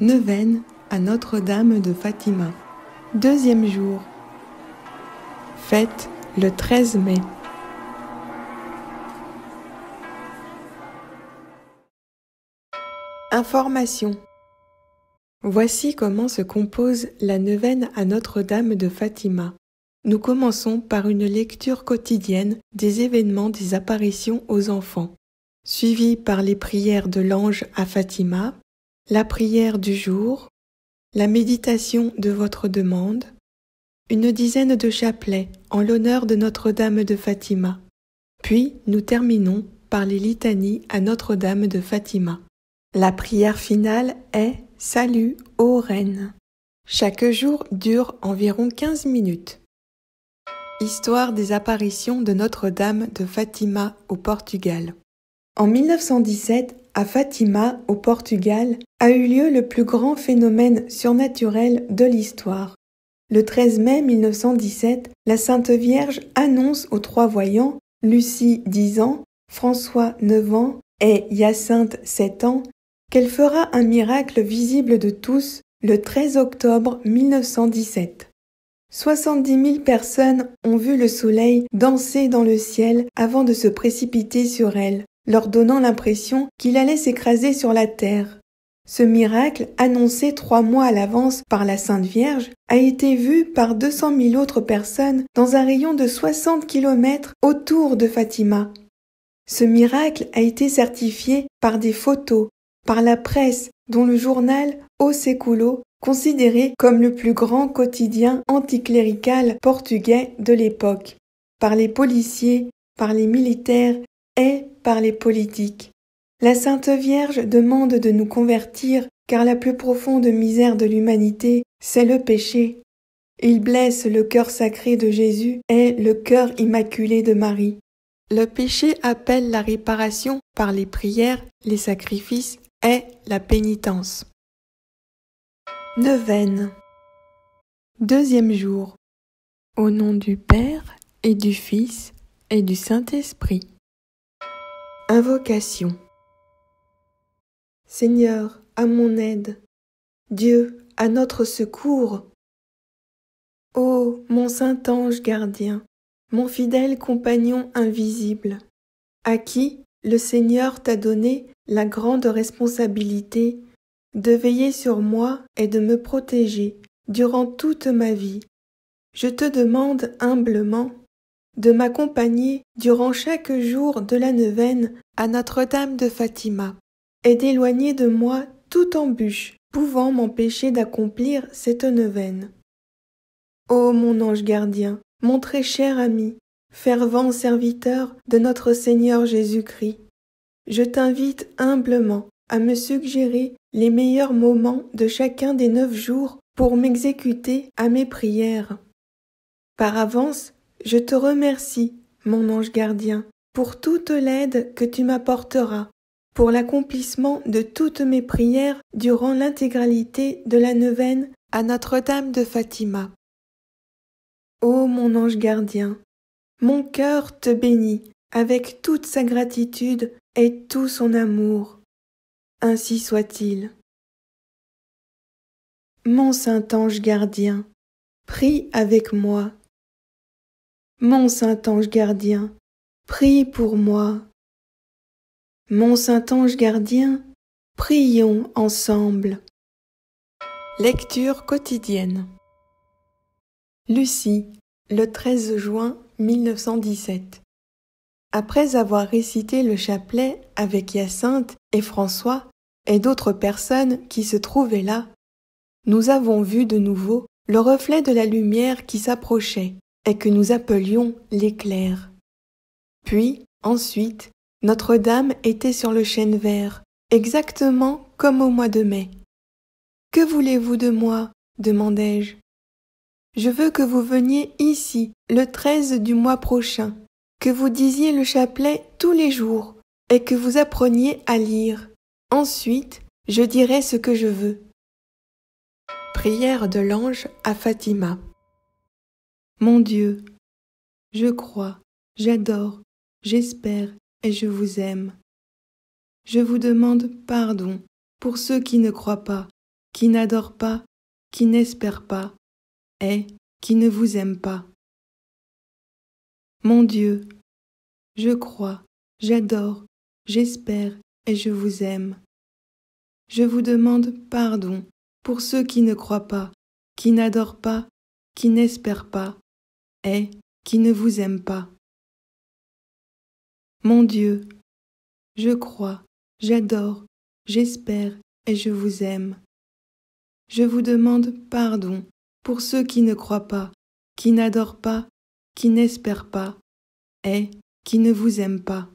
Neuvaine à Notre-Dame de Fatima. Deuxième jour. Fête le 13 mai. Information. Voici comment se compose la neuvaine à Notre-Dame de Fatima. Nous commençons par une lecture quotidienne des événements des apparitions aux enfants, suivie par les prières de l'ange à Fatima, la prière du jour, la méditation de votre demande, une dizaine de chapelets en l'honneur de Notre-Dame de Fatima. Puis nous terminons par les litanies à Notre-Dame de Fatima. La prière finale est « Salut, ô Reine ». Chaque jour dure environ 15 minutes. Histoire des apparitions de Notre-Dame de Fatima au Portugal. En 1917, à Fatima, au Portugal, a eu lieu le plus grand phénomène surnaturel de l'histoire. Le 13 mai 1917, la Sainte Vierge annonce aux trois voyants, Lucie 10 ans, François 9 ans et Hyacinthe 7 ans, qu'elle fera un miracle visible de tous le 13 octobre 1917. 70 000 personnes ont vu le soleil danser dans le ciel avant de se précipiter sur elle, leur donnant l'impression qu'il allait s'écraser sur la terre. Ce miracle, annoncé 3 mois à l'avance par la Sainte Vierge, a été vu par 200 000 autres personnes dans un rayon de 60 km autour de Fatima. Ce miracle a été certifié par des photos, par la presse, dont le journal O Século, considéré comme le plus grand quotidien anticlérical portugais de l'époque, par les policiers, par les militaires et par les politiques. La Sainte Vierge demande de nous convertir, car la plus profonde misère de l'humanité, c'est le péché. Il blesse le cœur sacré de Jésus et le cœur immaculé de Marie. Le péché appelle la réparation par les prières, les sacrifices et la pénitence. Neuvaine. Deuxième jour. Au nom du Père et du Fils et du Saint-Esprit. Invocation. Seigneur, à mon aide. Dieu, à notre secours. Ô mon saint ange gardien, mon fidèle compagnon invisible, à qui le Seigneur t'a donné la grande responsabilité de veiller sur moi et de me protéger durant toute ma vie. Je te demande humblement de m'accompagner durant chaque jour de la neuvaine à Notre-Dame de Fatima et d'éloigner de moi toute embûche pouvant m'empêcher d'accomplir cette neuvaine. Ô mon ange gardien, mon très cher ami, fervent serviteur de notre Seigneur Jésus-Christ, je t'invite humblement à me suggérer les meilleurs moments de chacun des 9 jours pour m'exécuter à mes prières. Par avance, je te remercie, mon ange gardien, pour toute l'aide que tu m'apporteras, pour l'accomplissement de toutes mes prières durant l'intégralité de la neuvaine à Notre-Dame de Fatima. Ô mon ange gardien, mon cœur te bénit avec toute sa gratitude et tout son amour. Ainsi soit-il. Mon saint ange gardien, prie avec moi. Mon saint ange gardien, prie pour moi. Mon saint ange gardien, prions ensemble. Lecture quotidienne. Lucie, le 13 juin 1917. Après avoir récité le chapelet avec Hyacinthe et François et d'autres personnes qui se trouvaient là, nous avons vu de nouveau le reflet de la lumière qui s'approchait et que nous appelions l'éclair. Puis, ensuite, Notre-Dame était sur le chêne vert, exactement comme au mois de mai. « Que voulez-vous de moi ?» demandai-je. « Je veux que vous veniez ici le 13 du mois prochain, que vous disiez le chapelet tous les jours et que vous appreniez à lire. Ensuite, je dirai ce que je veux. » Prière de l'ange à Fatima. Mon Dieu, je crois, j'adore, j'espère et je vous aime. Je vous demande pardon pour ceux qui ne croient pas qui n'adore pas, qui n'espère pas, est, qui ne vous aime pas. Mon Dieu, je crois, j'adore, j'espère et je vous aime. Je vous demande pardon pour ceux qui ne croient pas, qui n'adorent pas, qui n'espèrent pas, et qui ne vous aiment pas. Mon Dieu, je crois, j'adore, j'espère et je vous aime. Je vous demande pardon pour ceux qui ne croient pas, qui n'adorent pas, qui n'espèrent pas, et qui ne vous aiment pas.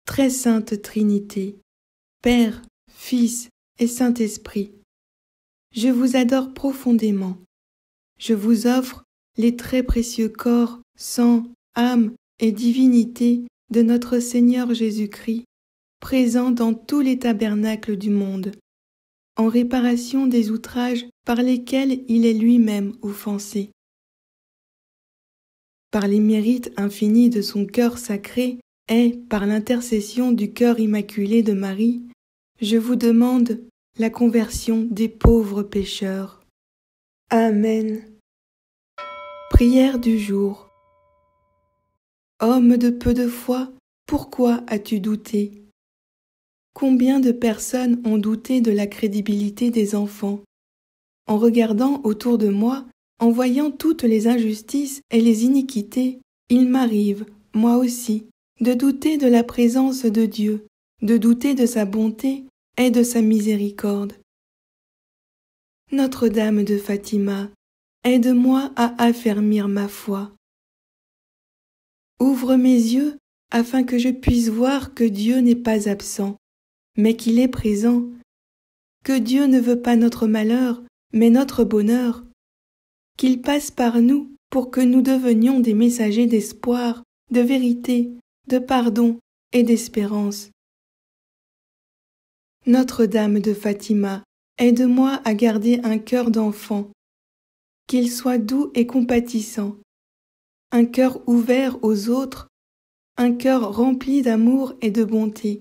Très sainte Trinité, Père, Fils et Saint-Esprit, je vous adore profondément. Je vous offre les très précieux corps, sang, âme et divinité de notre Seigneur Jésus-Christ, présent dans tous les tabernacles du monde, en réparation des outrages par lesquels il est lui-même offensé. Par les mérites infinis de son cœur sacré et par l'intercession du cœur immaculé de Marie, je vous demande la conversion des pauvres pécheurs. Amen. Prière du jour. Homme de peu de foi, pourquoi as-tu douté? Combien de personnes ont douté de la crédibilité des enfants? En regardant autour de moi, en voyant toutes les injustices et les iniquités, il m'arrive, moi aussi, de douter de la présence de Dieu, de douter de sa bonté et de sa miséricorde. Notre-Dame de Fatima, aide-moi à affermir ma foi. Ouvre mes yeux afin que je puisse voir que Dieu n'est pas absent, mais qu'il est présent, que Dieu ne veut pas notre malheur, mais notre bonheur, qu'il passe par nous pour que nous devenions des messagers d'espoir, de vérité, de pardon et d'espérance. Notre-Dame de Fatima, aide-moi à garder un cœur d'enfant, qu'il soit doux et compatissant, un cœur ouvert aux autres, un cœur rempli d'amour et de bonté.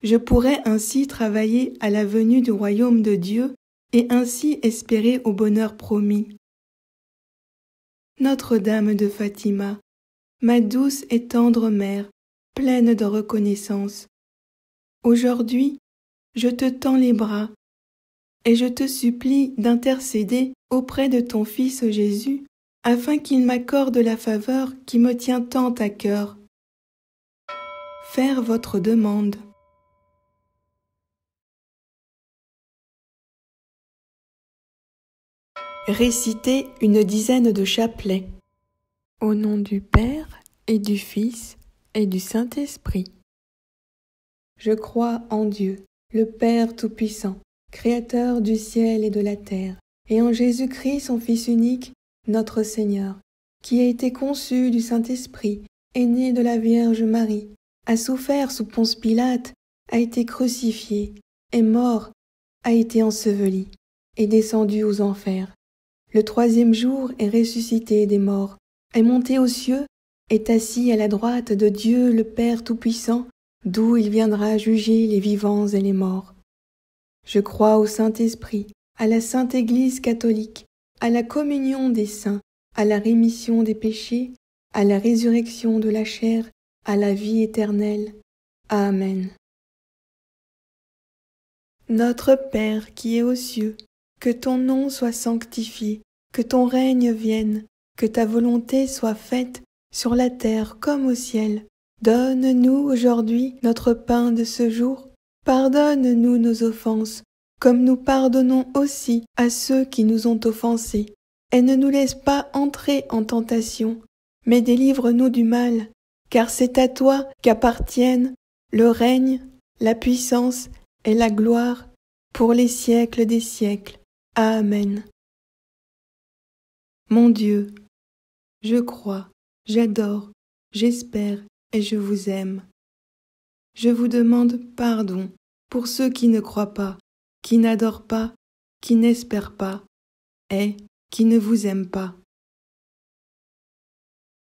Je pourrais ainsi travailler à la venue du royaume de Dieu et ainsi espérer au bonheur promis. Notre-Dame de Fatima, ma douce et tendre mère, pleine de reconnaissance, aujourd'hui, je te tends les bras et je te supplie d'intercéder auprès de ton Fils Jésus afin qu'il m'accorde la faveur qui me tient tant à cœur. Faire votre demande. Réciter une dizaine de chapelets. Au nom du Père et du Fils et du Saint-Esprit. Je crois en Dieu, le Père Tout-Puissant, Créateur du ciel et de la terre, et en Jésus-Christ, son Fils unique, notre Seigneur, qui a été conçu du Saint-Esprit, est né de la Vierge Marie, a souffert sous Ponce Pilate, a été crucifié, est mort, a été enseveli, est descendu aux enfers. Le troisième jour est ressuscité des morts, est monté aux cieux, est assis à la droite de Dieu le Père Tout-Puissant, d'où il viendra juger les vivants et les morts. Je crois au Saint-Esprit, à la Sainte Église catholique, à la communion des saints, à la rémission des péchés, à la résurrection de la chair, à la vie éternelle. Amen. Notre Père qui es aux cieux, que ton nom soit sanctifié, que ton règne vienne, que ta volonté soit faite sur la terre comme au ciel. Donne-nous aujourd'hui notre pain de ce jour. Pardonne-nous nos offenses, comme nous pardonnons aussi à ceux qui nous ont offensés. Et ne nous laisse pas entrer en tentation, mais délivre-nous du mal, car c'est à toi qu'appartiennent le règne, la puissance et la gloire pour les siècles des siècles. Amen. Mon Dieu, je crois, j'adore, j'espère et je vous aime. Je vous demande pardon pour ceux qui ne croient pas, qui n'adorent pas, qui n'espèrent pas et qui ne vous aiment pas.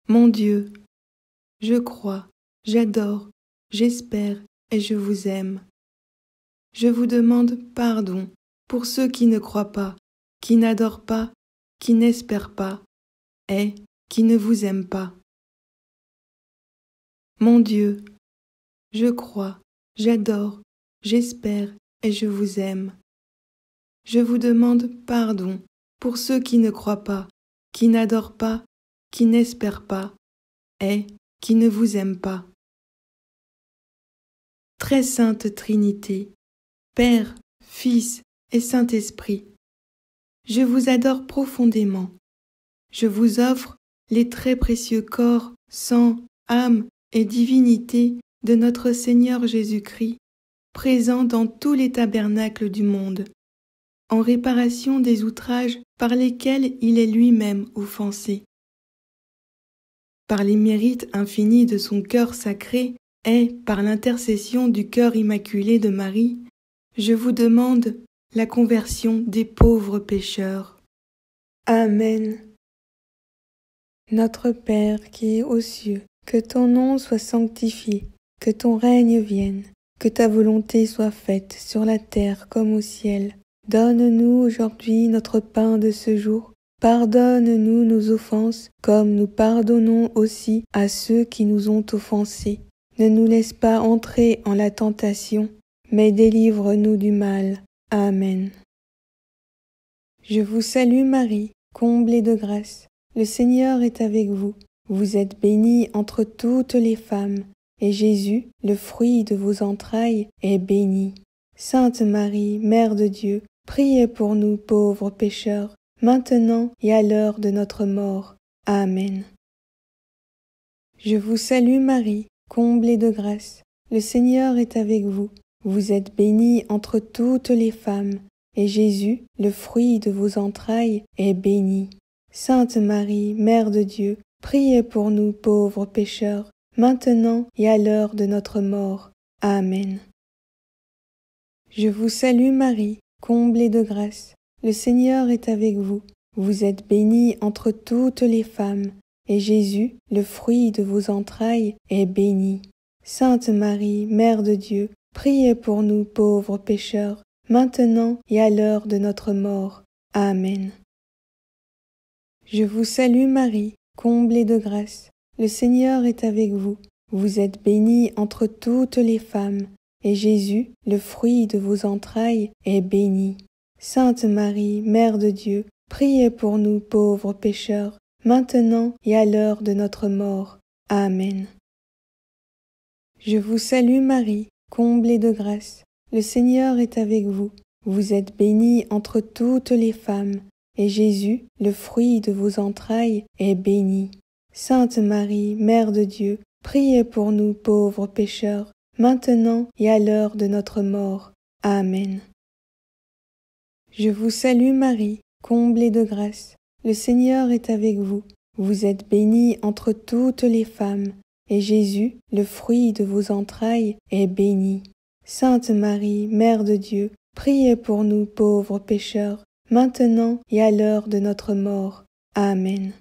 Mon Dieu, je crois, j'adore, j'espère et je vous aime. Je vous demande pardon pour ceux qui ne croient pas, qui n'adorent pas, qui n'espèrent pas, et qui ne vous aiment pas. Mon Dieu, je crois, j'adore, j'espère et je vous aime. Je vous demande pardon pour ceux qui ne croient pas, qui n'adorent pas, qui n'espèrent pas, et qui ne vous aiment pas. Très sainte Trinité, Père, Fils et Saint-Esprit, je vous adore profondément. Je vous offre les très précieux corps, sang, âme et divinité de notre Seigneur Jésus-Christ, présent dans tous les tabernacles du monde, en réparation des outrages par lesquels il est lui-même offensé. Par les mérites infinis de son cœur sacré et par l'intercession du cœur immaculé de Marie, je vous demande la conversion des pauvres pécheurs. Amen. Notre Père qui es aux cieux, que ton nom soit sanctifié, que ton règne vienne, que ta volonté soit faite sur la terre comme au ciel. Donne-nous aujourd'hui notre pain de ce jour. Pardonne-nous nos offenses, comme nous pardonnons aussi à ceux qui nous ont offensés. Ne nous laisse pas entrer en la tentation, mais délivre-nous du mal. Amen. Je vous salue Marie, comblée de grâce. Le Seigneur est avec vous. Vous êtes bénie entre toutes les femmes, et Jésus, le fruit de vos entrailles, est béni. Sainte Marie, Mère de Dieu, priez pour nous pauvres pécheurs, maintenant et à l'heure de notre mort. Amen. Je vous salue Marie, comblée de grâce. Le Seigneur est avec vous. Vous êtes bénie entre toutes les femmes, et Jésus, le fruit de vos entrailles, est béni. Sainte Marie, Mère de Dieu, priez pour nous pauvres pécheurs, maintenant et à l'heure de notre mort. Amen. Je vous salue Marie, comblée de grâce. Le Seigneur est avec vous. Vous êtes bénie entre toutes les femmes, et Jésus, le fruit de vos entrailles, est béni. Sainte Marie, Mère de Dieu, priez pour nous pauvres pécheurs, maintenant et à l'heure de notre mort. Amen. Je vous salue Marie, comblée de grâce. Le Seigneur est avec vous. Vous êtes bénie entre toutes les femmes, et Jésus, le fruit de vos entrailles, est béni. Sainte Marie, Mère de Dieu, priez pour nous pauvres pécheurs, maintenant et à l'heure de notre mort. Amen. Je vous salue Marie, comblée de grâce. Le Seigneur est avec vous. Vous êtes bénie entre toutes les femmes, et Jésus, le fruit de vos entrailles, est béni. Sainte Marie, Mère de Dieu, priez pour nous pauvres pécheurs, maintenant et à l'heure de notre mort. Amen. Je vous salue Marie, comblée de grâce. Le Seigneur est avec vous. Vous êtes bénie entre toutes les femmes, et Jésus, le fruit de vos entrailles, est béni. Sainte Marie, Mère de Dieu, priez pour nous pauvres pécheurs, maintenant et à l'heure de notre mort. Amen.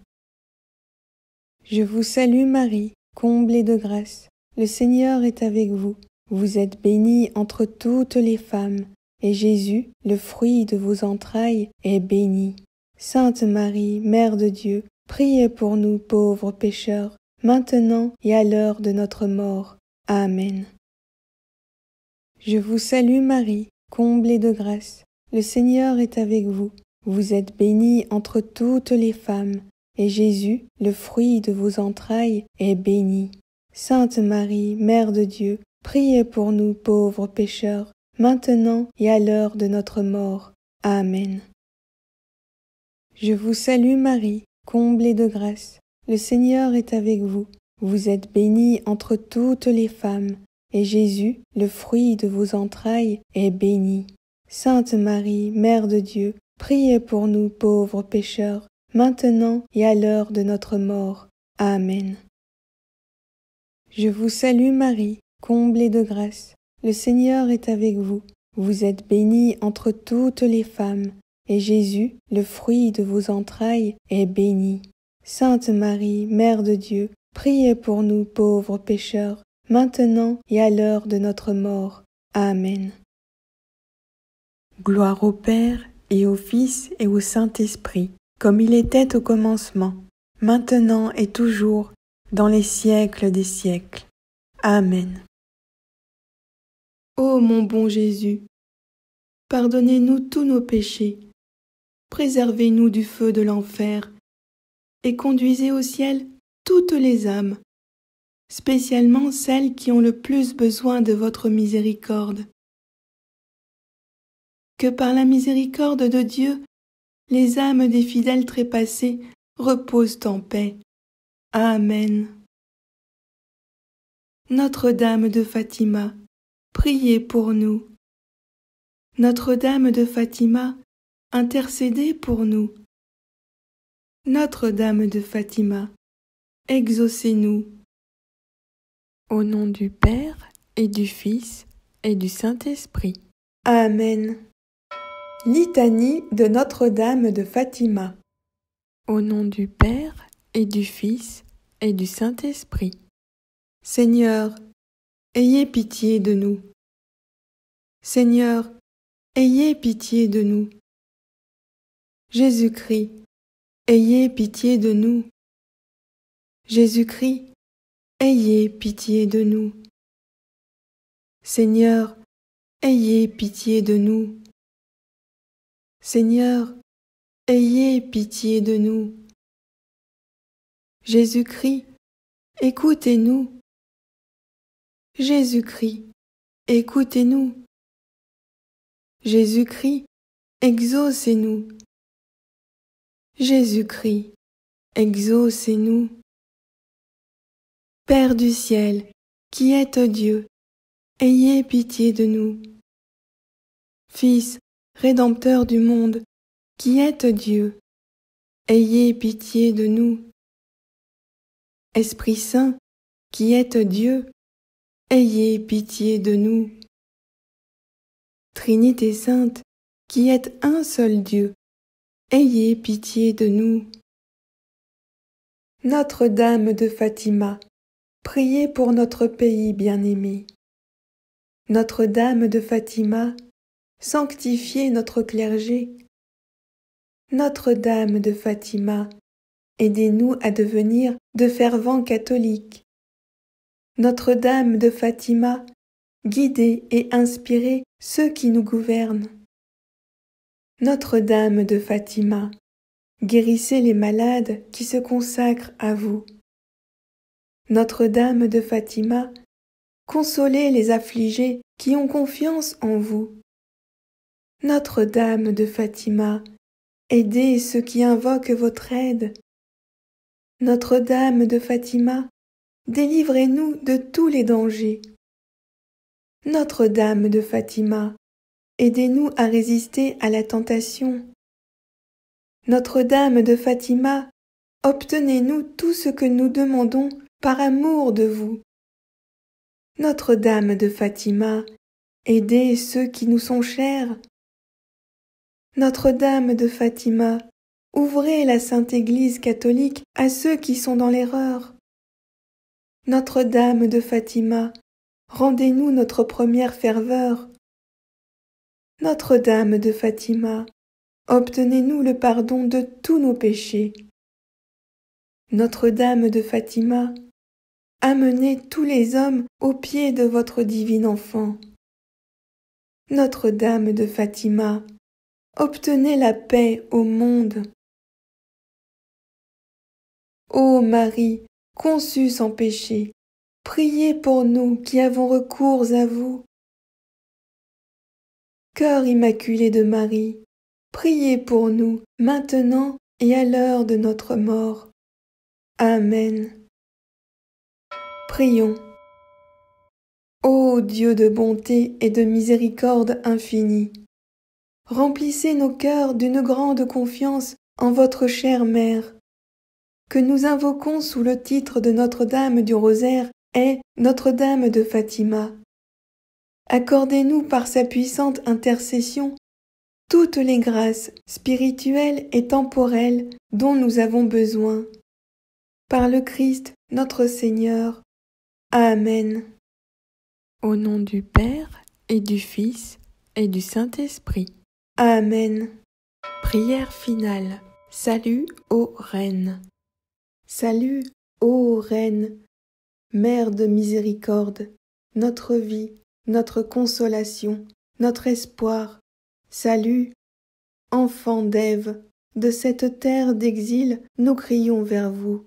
Je vous salue Marie, comblée de grâce. Le Seigneur est avec vous. Vous êtes bénie entre toutes les femmes, et Jésus, le fruit de vos entrailles, est béni. Sainte Marie, Mère de Dieu, priez pour nous pauvres pécheurs, maintenant et à l'heure de notre mort. Amen. Je vous salue Marie, comblée de grâce. Le Seigneur est avec vous. Vous êtes bénie entre toutes les femmes, et Jésus, le fruit de vos entrailles, est béni. Sainte Marie, Mère de Dieu, priez pour nous pauvres pécheurs, maintenant et à l'heure de notre mort. Amen. Je vous salue Marie, comblée de grâce. Le Seigneur est avec vous. Vous êtes bénie entre toutes les femmes, et Jésus, le fruit de vos entrailles, est béni. Sainte Marie, Mère de Dieu, priez pour nous pauvres pécheurs, maintenant et à l'heure de notre mort. Amen. Je vous salue Marie, comblée de grâce. Le Seigneur est avec vous. Vous êtes bénie entre toutes les femmes, et Jésus, le fruit de vos entrailles, est béni. Sainte Marie, Mère de Dieu, priez pour nous pauvres pécheurs, maintenant et à l'heure de notre mort. Amen. Gloire au Père, et au Fils, et au Saint-Esprit, comme il était au commencement, maintenant et toujours, dans les siècles des siècles. Amen. Ô mon bon Jésus, pardonnez-nous tous nos péchés, préservez-nous du feu de l'enfer, et conduisez au ciel toutes les âmes, spécialement celles qui ont le plus besoin de votre miséricorde. Que par la miséricorde de Dieu, les âmes des fidèles trépassés reposent en paix. Amen. Notre-Dame de Fatima, priez pour nous. Notre-Dame de Fatima, intercédez pour nous. Notre-Dame de Fatima, exaucez-nous. Au nom du Père et du Fils et du Saint-Esprit. Amen. Litanie de Notre-Dame de Fatima. Au nom du Père et du Fils et du Saint-Esprit. Seigneur, ayez pitié de nous. Seigneur, ayez pitié de nous. Jésus-Christ, ayez pitié de nous. Jésus-Christ, ayez pitié de nous. Seigneur, ayez pitié de nous. Seigneur, ayez pitié de nous. Jésus-Christ, écoutez-nous. Jésus-Christ, écoutez-nous. Jésus-Christ, exaucez-nous. Jésus-Christ, exaucez-nous. Père du ciel, qui êtes Dieu, ayez pitié de nous. Fils, Rédempteur du monde, qui êtes Dieu, ayez pitié de nous. Esprit Saint, qui êtes Dieu, ayez pitié de nous. Trinité Sainte, qui êtes un seul Dieu, ayez pitié de nous. Notre-Dame de Fatima, priez pour notre pays bien-aimé. Notre-Dame de Fatima, sanctifiez notre clergé. Notre-Dame de Fatima, aidez-nous à devenir de fervents catholiques. Notre-Dame de Fatima, guidez et inspirez ceux qui nous gouvernent. Notre-Dame de Fatima, guérissez les malades qui se consacrent à vous. Notre-Dame de Fatima, consolez les affligés qui ont confiance en vous. Notre-Dame de Fatima, aidez ceux qui invoquent votre aide. Notre-Dame de Fatima, délivrez-nous de tous les dangers. Notre-Dame de Fatima, aidez-nous à résister à la tentation. Notre-Dame de Fatima, obtenez-nous tout ce que nous demandons par amour de vous. Notre-Dame de Fatima, aidez ceux qui nous sont chers. Notre-Dame de Fatima, ouvrez la Sainte Église catholique à ceux qui sont dans l'erreur. Notre-Dame de Fatima, rendez-nous notre première ferveur. Notre-Dame de Fatima, obtenez-nous le pardon de tous nos péchés. Notre-Dame de Fatima, amenez tous les hommes aux pieds de votre divin enfant. Notre-Dame de Fatima, obtenez la paix au monde. Ô Marie, conçue sans péché, priez pour nous qui avons recours à vous. Cœur immaculé de Marie, priez pour nous maintenant et à l'heure de notre mort. Amen. Prions. Ô Dieu de bonté et de miséricorde infinie, remplissez nos cœurs d'une grande confiance en votre chère Mère, que nous invoquons sous le titre de Notre-Dame du Rosaire et Notre-Dame de Fatima. Accordez-nous par sa puissante intercession toutes les grâces spirituelles et temporelles dont nous avons besoin. Par le Christ notre Seigneur. Amen. Au nom du Père et du Fils et du Saint-Esprit. Amen. Prière finale. Salut, ô Reine. Salut, ô Reine, Mère de miséricorde, notre vie, notre consolation, notre espoir. Salut, enfant d'Ève, de cette terre d'exil, nous crions vers vous.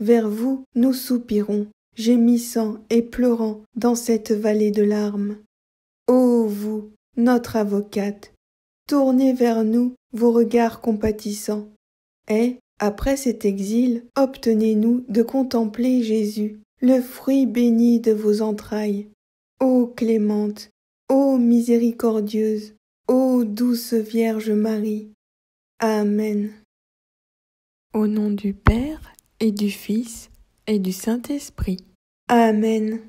Vers vous, nous soupirons, gémissant et pleurant dans cette vallée de larmes. Ô vous, notre avocate, tournez vers nous vos regards compatissants, et, après cet exil, obtenez-nous de contempler Jésus, le fruit béni de vos entrailles. Ô clémente, ô miséricordieuse, ô douce Vierge Marie. Amen. Au nom du Père, et du Fils, et du Saint-Esprit. Amen.